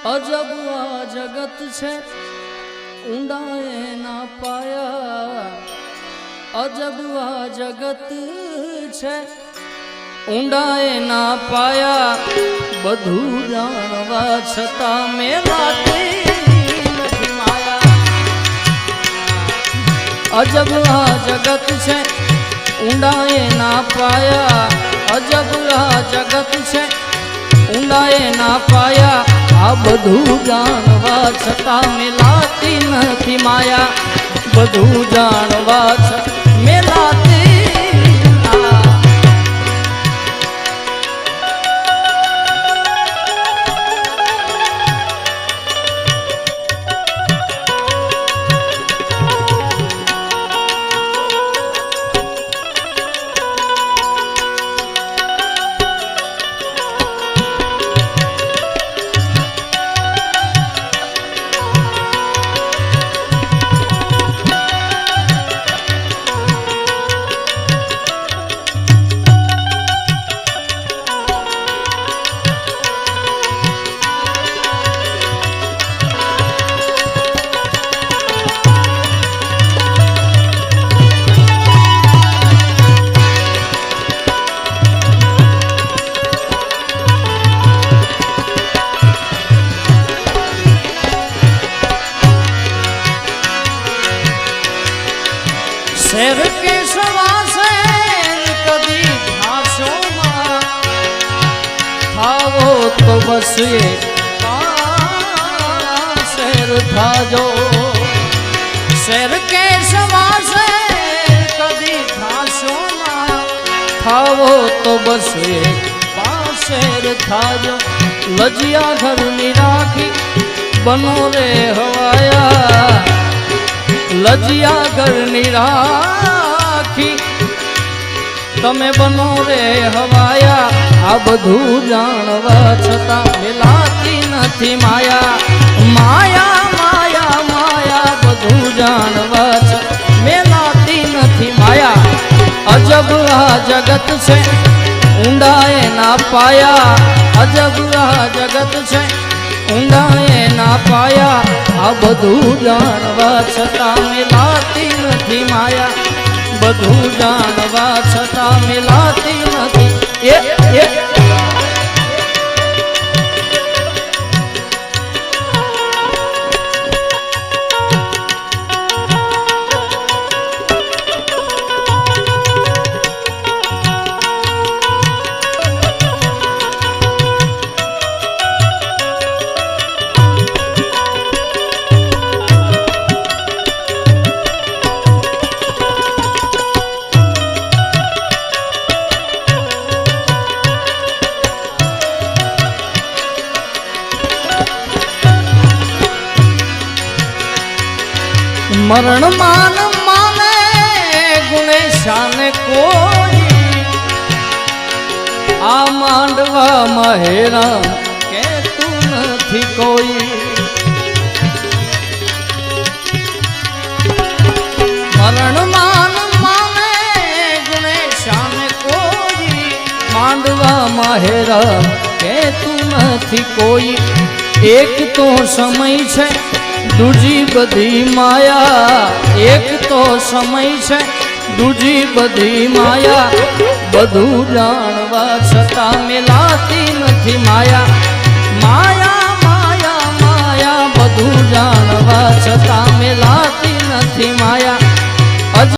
अजब आ जगत छे ऊंडाए ना पाया। अजब आ जगत छे ऊंडाए ना पाया। बधु जाणवा छता मेलाती नथी माया। अजब आ जगत छे ऊंडाए ना पाया। अजब आ जगत छे ऊंडाए ना पाया। आ बधु जाणवा छता मेलाती नथी माया। बधु जाणवा छता मेलाती शेर के सवासे कदी घासों मां थावो तो बस ये शेर था जो। शेर के सवासे कदी घासों मां थावो तो बस ये शेर था जो। लजिया घर निराखी बनो रे हवाया। लजिया घर निराखी तमे बनो रे हवाया। आ बधु जाणवा छता मेलाती नथी माया। माया माया माया बधु जाणवा छता मेलाती नथी माया। अजब आ जगत छे ऊंडाए ना पाया। अजब आ जगत छे ऊंडाए ना पाया। आ बधु जाणवा छता मेलाती नथी माया। बधु जाणवा छता मेलाती नथी मरण मान माने गुणे शान कोई। आ मांडवा महेरा के तू नथी कोई। मरण मान माने गुणे शान कोई। मांडवा महेरा के तू नथी कोई। एक तो समय छे दूजी बधी माया। एक तो समय छे दूजी बधी माया। बधु जाणवा छता मेलाती नथी माया। माया माया माया बधु जाणवा छता